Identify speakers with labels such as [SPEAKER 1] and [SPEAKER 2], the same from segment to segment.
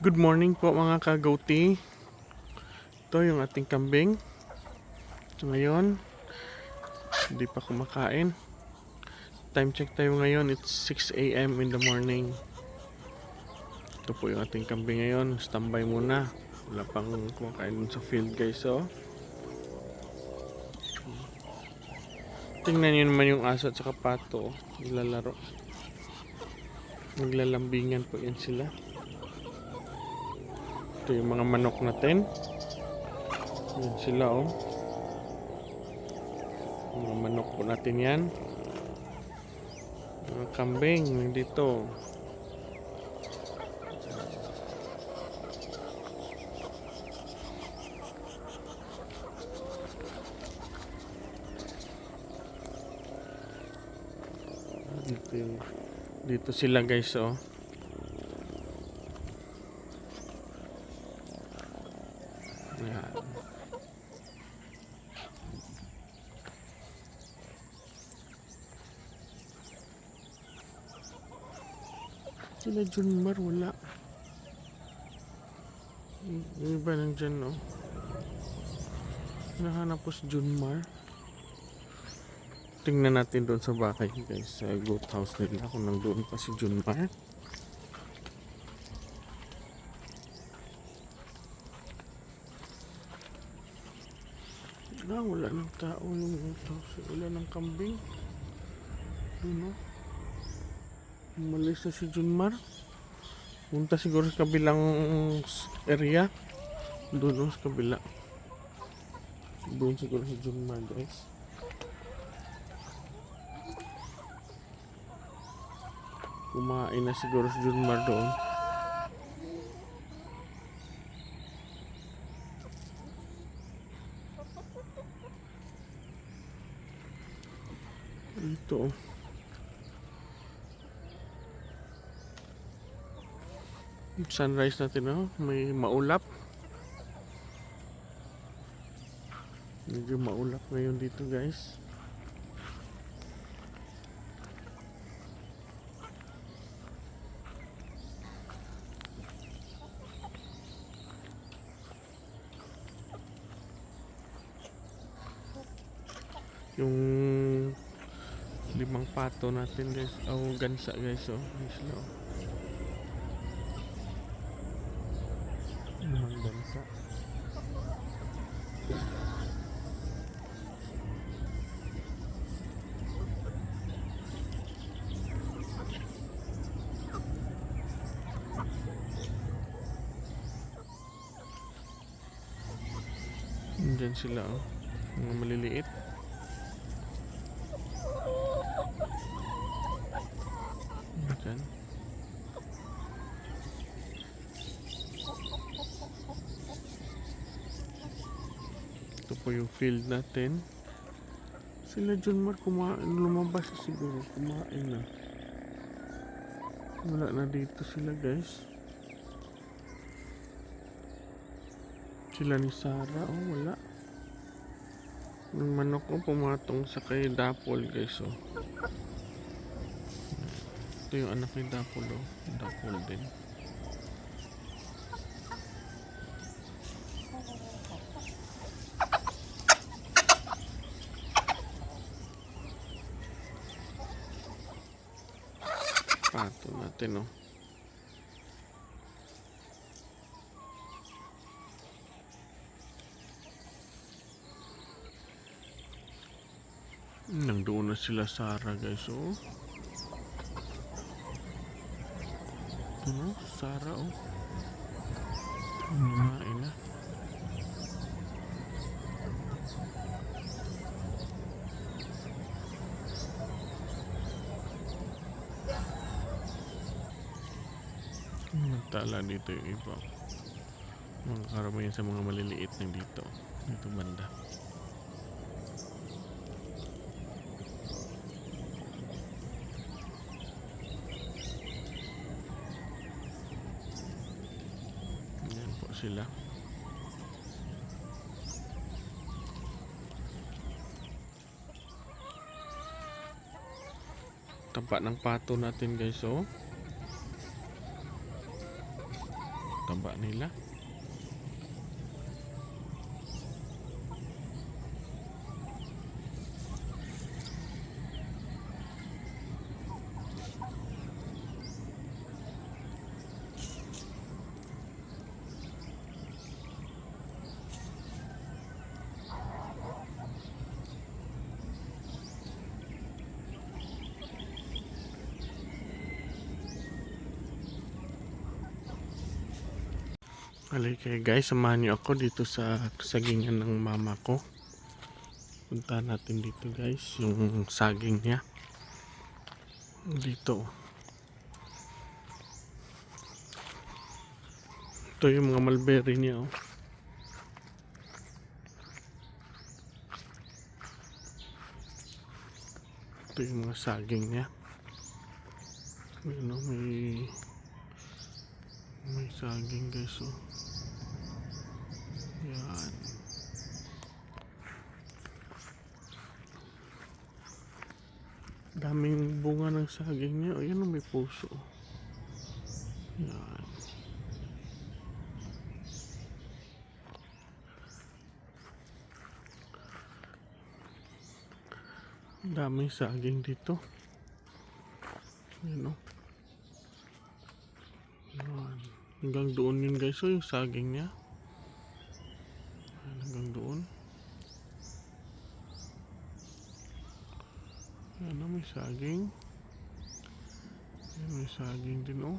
[SPEAKER 1] Good morning po mga kagauti. Ito yung ating kambing. So ngayon, hindi pa kumakain. Time check tayo ngayon, it's 6 a.m. in the morning. Ito po yung ating kambing ngayon. Standby muna. Wala pang kumakain dun sa field guys. So, tingnan nyo naman yung aso at saka pato. Nilalaro. Naglalambingan po yan sila. Ito yung mga manok natin. Yan sila oh. Mga manok po natin yan. Mga kambing nandito. Dito sila guys oh. Yan. Sila Junmar wala. Yung iba nandyan oh. Nahanap po si Junmar. Tingnan natin doon sa bakay guys, sa goat house nila kung nandoon pa si Junmar. Wala ng tao yung goat house. Wala ng kambing. Doon oh. Umalis na si Junmar. Punta siguro sa kabilang area. Doon oh, sa kabila. Doon siguro si Junmar guys. Kumain na siguro si Junmar doon. Ito oh. Sunrise natin oh. May maulap. Medyo maulap ngayon dito guys. Yung limang pato natin guys, gansa guys oh, isla oh. Limang gansa. Diyan sila oh, mga maliliit. Diyan. Ito po yung field natin. Sila Junmar kumain, lumabas siguro, kumain na. Wala na dito sila guys. Sila ni Sarah oh, wala. Yung manok ko pumatong sa kay Dapol guys oh. Ito yung anak ni Dapol oh. Dapol din. Pato natin oh. Nandoon na sila Sarah guys oh. Ano? Sarah oh. Kumain na. Tala dito yung iba. Mga karamihan sa mga maliliit na dito. Dito banda. Yan po sila. Taba ng pato natin guys oh. taba nila. Halika guys, samahan niyo ako dito sa sagingan ng mama ko. Punta natin dito guys, yung saging niya. Dito. Ito yung mga mulberry niya. Oh. Ito yung mga saging niya. Ano, may saging guys. Oh. Yan. Daming bunga ng saging niya. O, yan, may puso. Yan. Daming saging dito. Yan o. Yan. Hanggang doon yun guys. O, yung saging niya. Yan, hanggang doon. Yan o, may saging. Yan, may saging din o.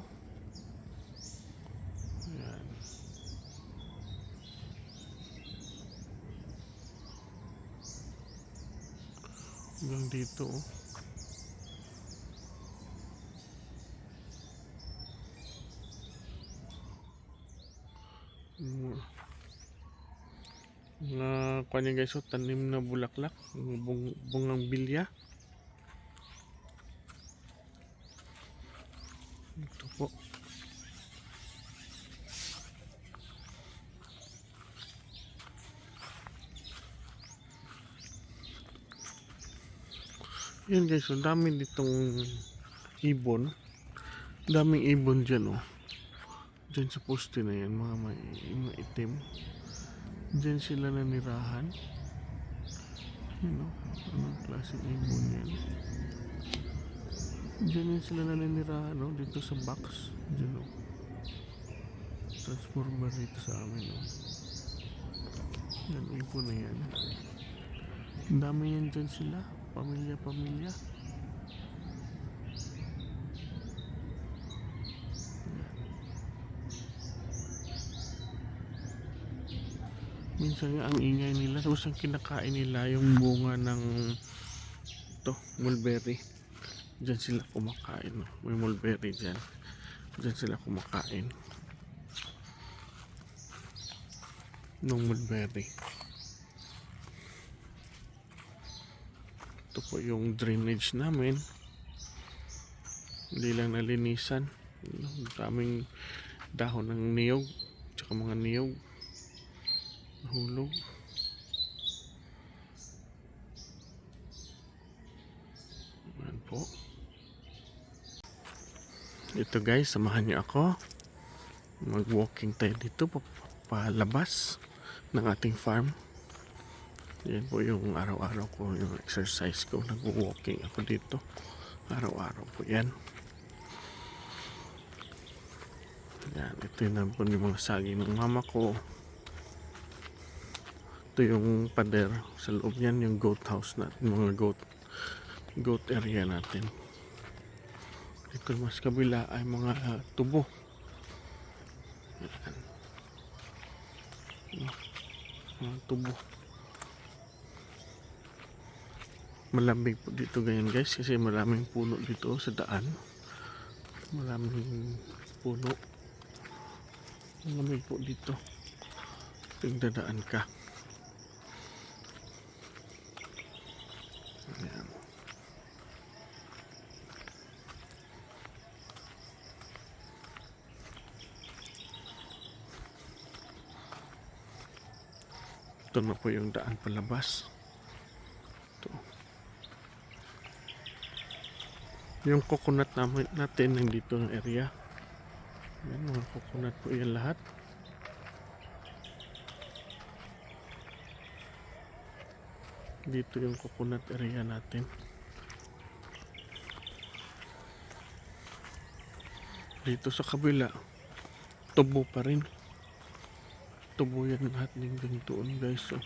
[SPEAKER 1] Yan. Hanggang dito o. Mga kanya guys o, tanim na bulaklak. Bungang bilya. Ito po. Yan guys, so dami ditong ibon. Daming ibon dyan oh. Dyan sa poste na yan, mga itim. Dyan sila nanirahan. Yan oh, anong klaseng ibon yan. Dyan yan sila nanirahan oh, dito sa box. Dyan oh. Transformer dito sa amin oh. Yan, ibon na yan. Ang dami yan dyan sila. Pamilya-pamilya. Minsan nga ang ingay nila, tapos ang kinakain nila yung bunga ng ito, mulberry. Diyan sila kumakain. No? May mulberry dyan. Diyan sila kumakain. Nung mulberry. Ito po yung drainage namin. Hindi lang nalinisan. Daming dahon ng niyog. Tsaka mga niyog. Nahulog. Ayan po. Ito guys, samahan niyo ako. Mag-walking tayo dito. Palabas ng ating farm. Yan po yung araw-araw ko, yung exercise ko. Nag-walking ako dito. Araw-araw po yan. Yan, ito yung po yung mga saging ng mama ko. Ito yung pader. Sa loob yan, yung goat house natin. Mga goat area natin. Dito mas kabila ay mga tubo. Yan. Mga tubo. Malamig po dito ganyan guys kasi maraming puno dito sa daan. Maraming puno. Malamig po dito. Tingdadaan ka. Ayan. Ito na po yung daan palabas. Ito. Yung coconut natin nandito ng area. Yan, mga coconut po yan lahat. Dito yung coconut area natin. Dito sa kabila, tubo pa rin. Tubo yan lahat ng doon guys. So,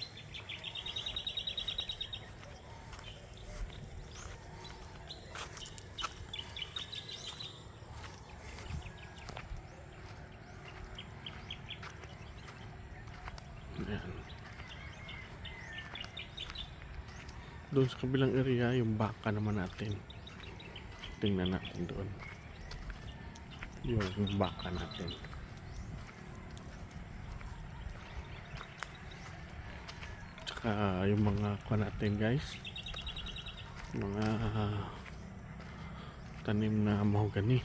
[SPEAKER 1] yan. Doon sa kabilang area, yung baka naman natin. Tingnan natin doon. Yung baka natin. Tsaka yung mga kuha natin guys. Mga tanim na mahogani.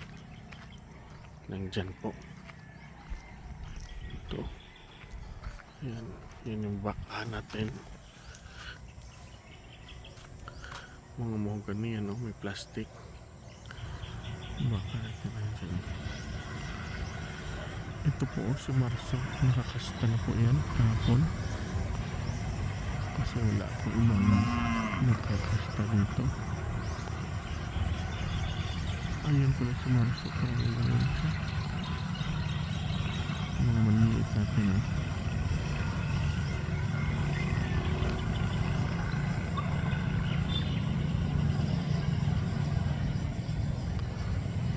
[SPEAKER 1] Nandyan po. Ito. Yan. Yan yung baka natin. Mga mahogani, ano, may plastic. Baka natin nandyan. Ito po si Marso. Nakakasta na po yan kahapon. Kasi wala akong ibang nakakasta dito. Ayan pala si Marso. Parang gano'n siya. Mga maniliit natin eh.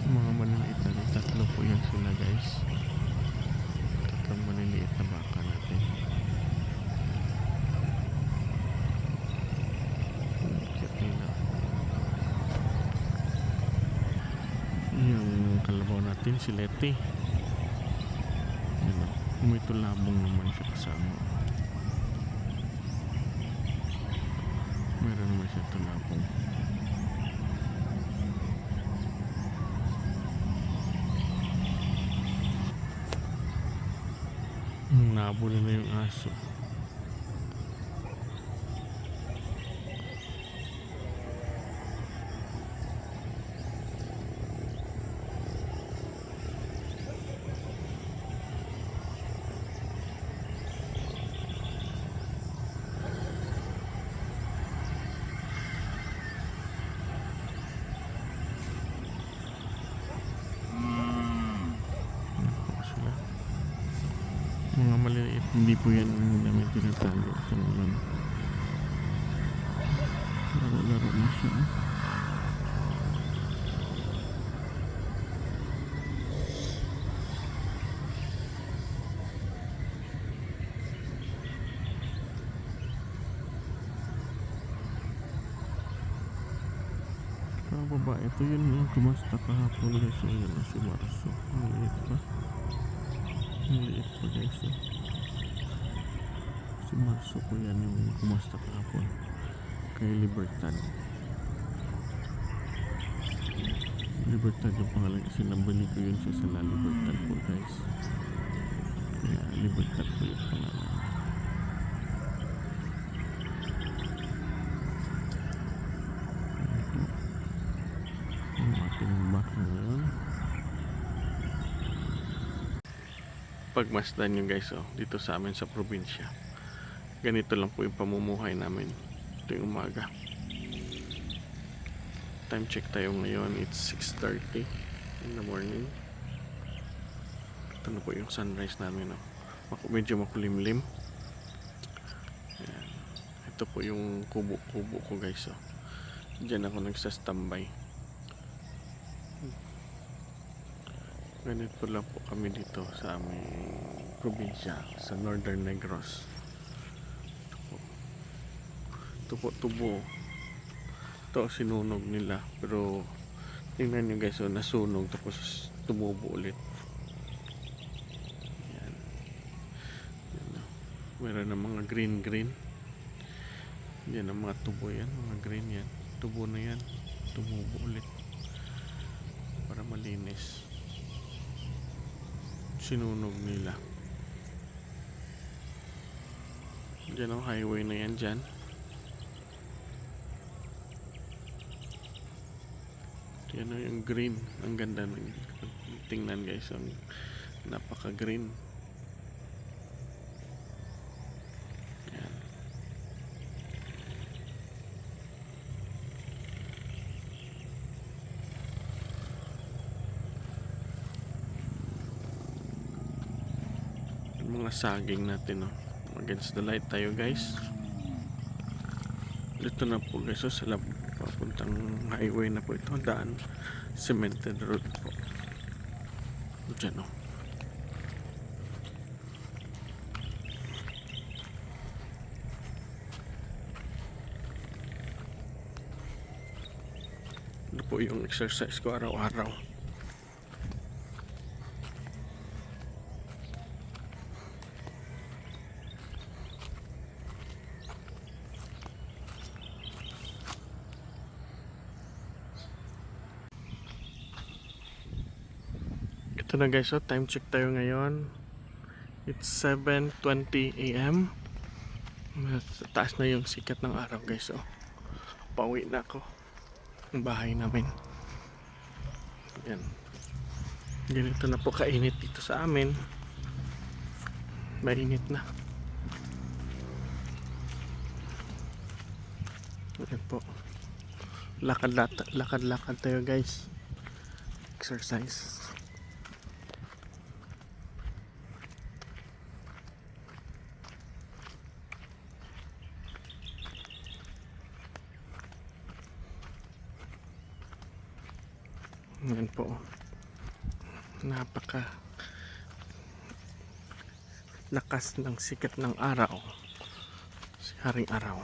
[SPEAKER 1] Mga maniliit natin. Tatlo po yan sila guys. Tatlong maniliit na baka natin. Yung kalabaw natin si Letty. Ano, may tulabong naman siya kasama. Meron naman siya tulabong. Nabuli na yung aso. Mga maliliit, hindi po yan ang dami tinatago sa mga laro-laro na siya. Baba, ito yun yung kumasta kahapon guys. So yan na si Marso. Maliit pa. Maliit pa guys. Si Marso po yan yung kumasta kahapon kay Libertad. Libertad yung pangalan kasi nabili ko yun sa La Libertad po guys. Kaya Libertad po yung pangalan. Baka ngayon pagmasdan nyo guys dito sa amin sa probinsya, ganito lang po yung pamumuhay namin tuwing umaga. Time check tayo ngayon, it's 6:30 in the morning. Ito na po yung sunrise namin medyo makulimlim. Ayan. Ito po yung kubo-kubo ko guys. Diyan ako nagsastambay. Ganito lang po kami dito sa aming probinsya sa Northern Negros. Ito po tubo. Ito sinunog nila, pero tingnan nyo guys, nasunog tapos tumubo ulit. Yan. Yan. Meron ng mga green. Yan ang mga tubo yan, mga green yan. Tubo na yan, tumubo ulit para malinis. Sinunog nila. Diyan ang highway na yan dyan. Yan yung green. Ang ganda ng tingnan guys, ang napaka green. Yan. Yung mga saging natin, oh. Against the light tayo guys. Dito na po guys, so sa papuntang highway na po ito, daan, cemented road po. Diyan, oh. Ito po yung exercise ko araw-araw. Ito na guys, so time check tayo ngayon. It's 7:20 AM. Taas na yung sikat ng araw guys, so pauwi na ako ng bahay namin. Yan. Ganito na po kainit dito sa amin. Mainit na. Yan po. Lakad-lakad tayo guys. Exercise. Yan po. Napaka lakas ng sikat ng araw. Si haring araw.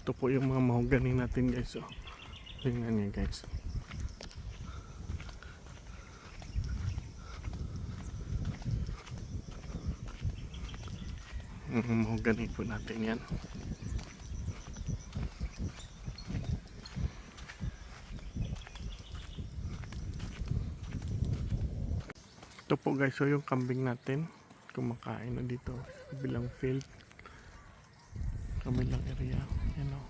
[SPEAKER 1] Ito po yung mga mahogany natin guys. So, tingnan niyo guys. Mahogany po natin yan. Ito po guys, so yung kambing natin kumakain na dito bilang field, kabilang area. Yan o,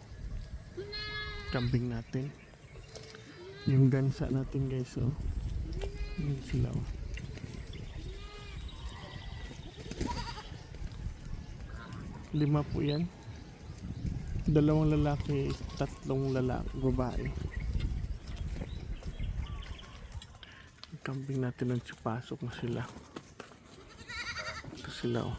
[SPEAKER 1] kambing natin. Yung gansa natin guys, so yun sila o. Lima po yan. 2 lalaki, 3 babae. Yung kambing natin nagsipasok na sila. Ito sila o.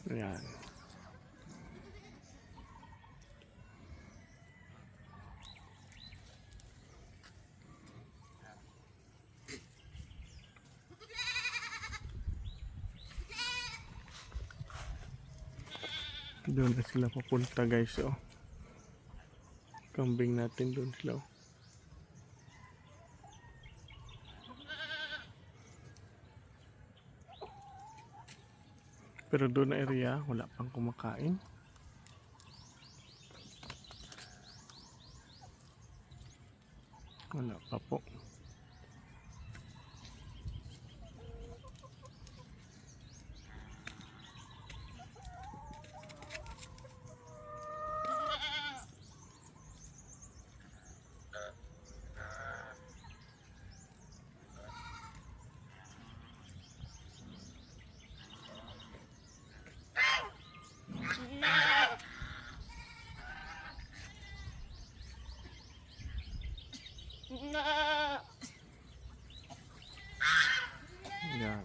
[SPEAKER 1] Ayan. Doon na sila papunta guys, oh. Kambing natin doon sila, oh. Pero doon na area wala pang kumakain. Wala pa po. Yan.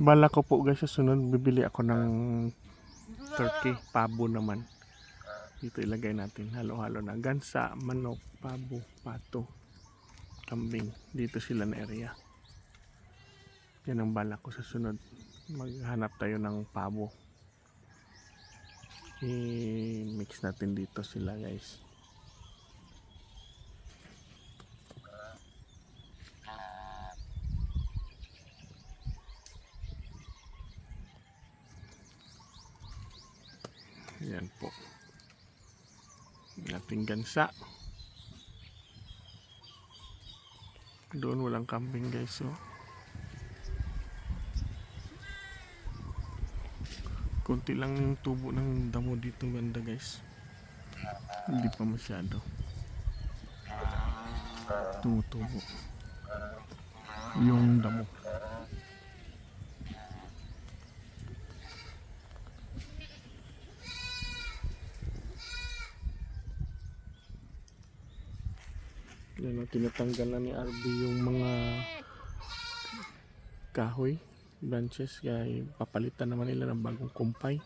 [SPEAKER 1] Bala ko po guys, sa sunod bibili ako ng turkey, pabo naman. Dito ilagay natin, halo-halo na gansa, manok, pabo, pato, kambing. Dito sila na area. Yan ang balak ko sa sunod. Maghanap tayo ng pabo. I-mix natin dito sila guys. Yan po. Ating gansa. Doon walang kambing guys. So, kunti lang yung tubo ng damo dito banda guys. Hindi pa masyado tumutubo yung damo. Yan na, tinatanggal na ni RB yung mga kahoy branches, kaya papalitan naman nila ng bagong kumpay.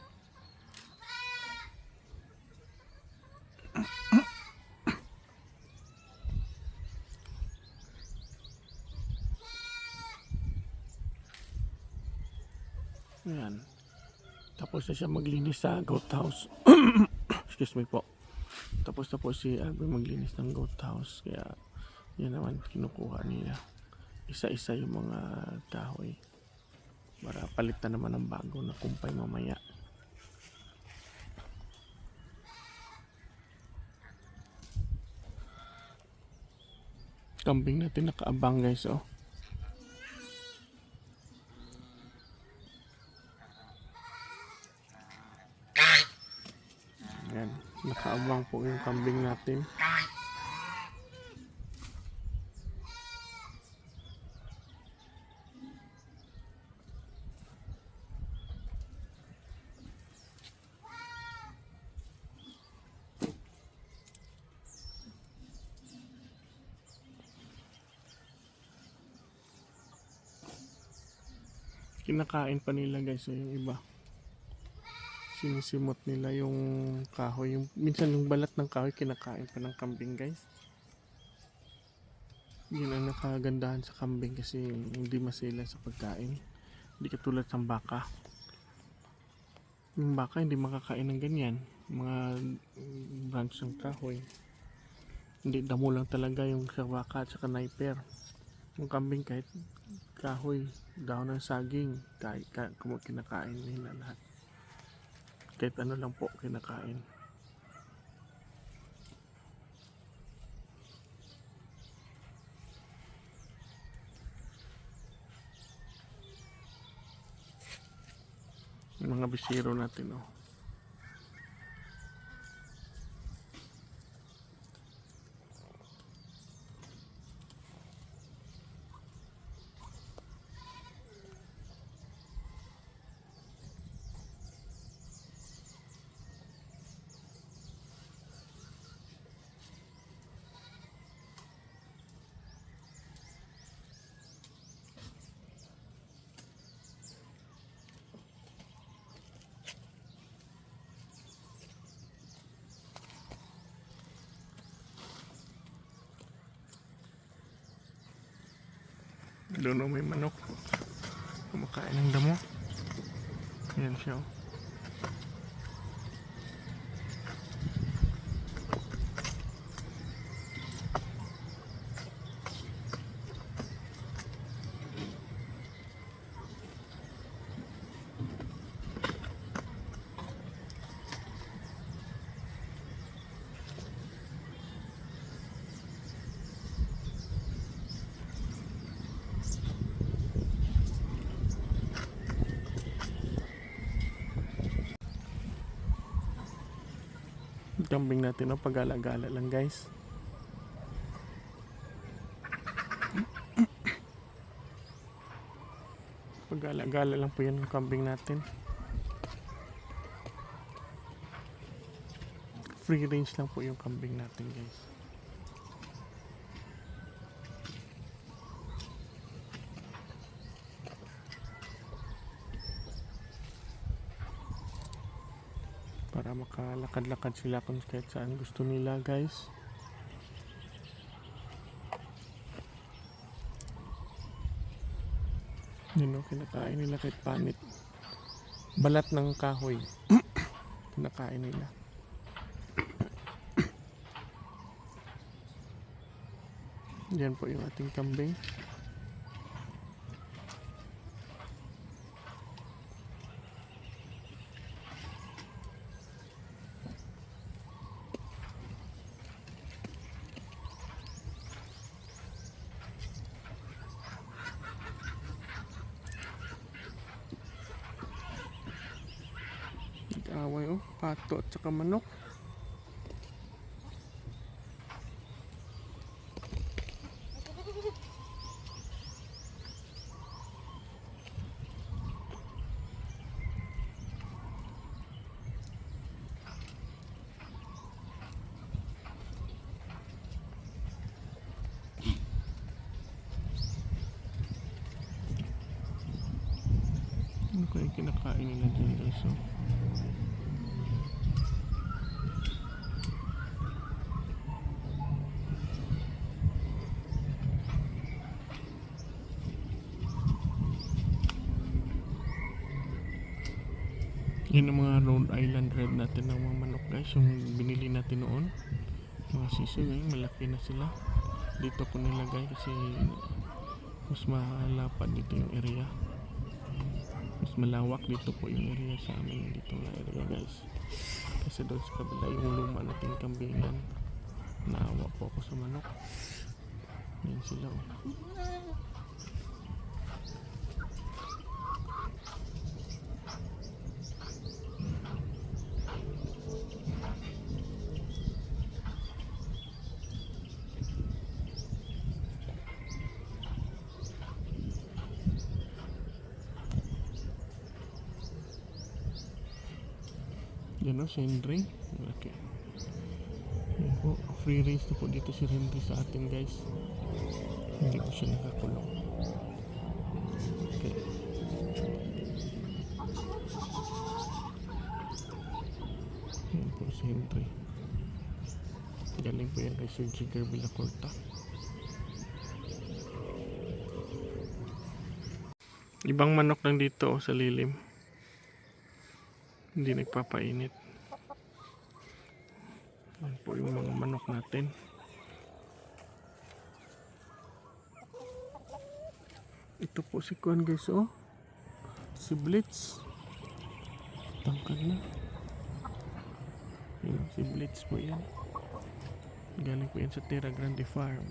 [SPEAKER 1] Ayan, tapos na siya maglinis sa goat house. Excuse me po. Tapos na po si RB maglinis ng goat house, kaya yan naman kinukuha nila isa-isa yung mga kahoy para palitan naman ng bago na kumpay mamaya. Kambing natin nakaabang guys, oh. Ayan, nakaabang po yung kambing natin. Kinakain pa nila guys, yung iba sinisimot nila yung kahoy, yung minsan yung balat ng kahoy kinakain pa ng kambing guys. Yun ang nakagandahan sa kambing kasi hindi masila sa pagkain, hindi katulad ng baka. Yung baka hindi makakain ng ganyan mga branch ng kahoy, hindi, damo lang talaga yung sa baka at saka naiper. Yung kambing kahit kahoy, dahon ng saging, kahit kinakain nila lahat. Kahit ano lang po kinakain. Yung mga bisiro natin, oh. Doon may manok kumakain ng damo. Ayan siya, oh. Kambing natin, oh, pag-gala-gala lang guys. Pag-gala-gala lang po yan yung kambing natin. Free range lang po yung kambing natin guys. Para makalakad-lakad sila kung kahit saan gusto nila guys. Yun o, kinakain nila kahit panit. Balat ng kahoy. Kinakain nila. Yan po yung ating kambing. Nag-away oh, pato at saka manok. Ano kaya kinakain nila dyan guys oh? Yan ang mga Rhode Island Red natin ng mga manok guys, yung binili natin noon. Mga sisi ngayon, malaki na sila. Dito ko nilagay kasi mas malapad dito yung area. Mas malawak dito po yung area sa amin dito na area guys. Kasi doon sa kabila yung luma nating kambingan. Naawa po ako sa manok. Yan sila oh. Yan o, si Henry. Okay. Yan po, free range na po dito si Henry sa atin guys. Hindi po siya nakakulong. Okay. Yan po si Henry. Galing po yan kay Sir Jigger Villacorta. Ibang manok lang dito sa lilim. Hindi nagpapainit. Yan po yung mga manok natin. Ito po si Kuan guys oh. Si Blitz. Tangkad na. Yan, si Blitz po yan. Galing po yan sa Terra Grande Farm.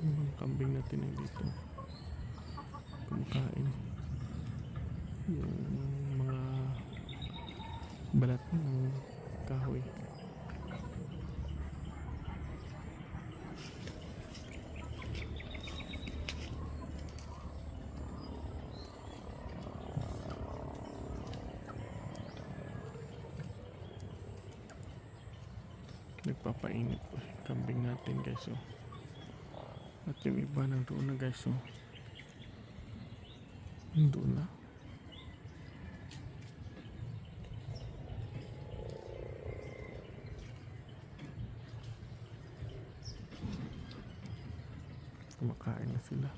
[SPEAKER 1] Yung mga kambing natin ay dito. Kumakain. Yung mga balat ng kahoy. Nagpapainit po yung kambing natin guys oh. At yung iba nandoon na guys oh. Nandoon na. Kumakain na sila.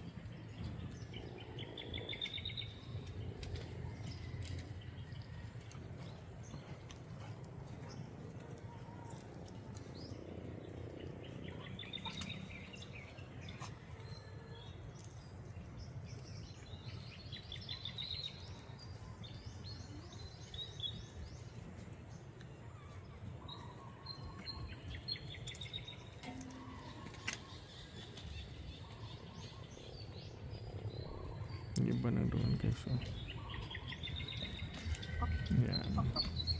[SPEAKER 1] Yung iba na doon guys oh. Yan.